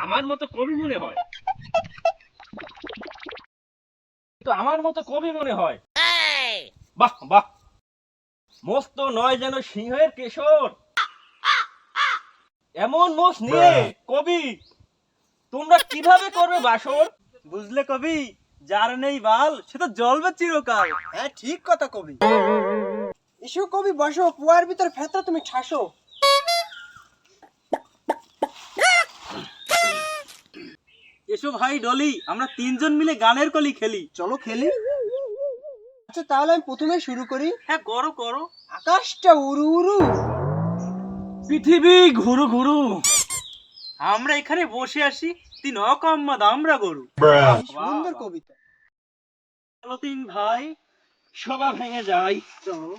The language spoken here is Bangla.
আমার মতো কবি মনে হয়, তো আমার মতো কবি মনে হয়। বাহ বাহ, মস্ত নয় যেন সিংহের কেশর, এমন মোষ নিয়ে কবি তোমরা কিভাবে করবে বাসর? বুঝলে কবি, যার নেই বাল সে তো জ্বলবে চিরকাল। হ্যাঁ ঠিক কথা কবি। এসো কবি বসো, কুয়ার ভিতর ফেতো তুমি ঠাসো। এসো ভাই ডলি, আমরা তিনজন মিলে গানের কলি খেলি। চলো খেলি। আচ্ছা তাহলে আমি প্রথমে শুরু করি। হ্যাঁ করো করো। আকাশটা উড়ু উড়ু, পৃথিবী ঘুরু ঘুরু, আমরা এখানে বসে আসি, তিন অকম্মাদ আমরা গরু। কি সুন্দর কবিতা। চলো তিন ভাই সভা ভেঙে যায়। চলো।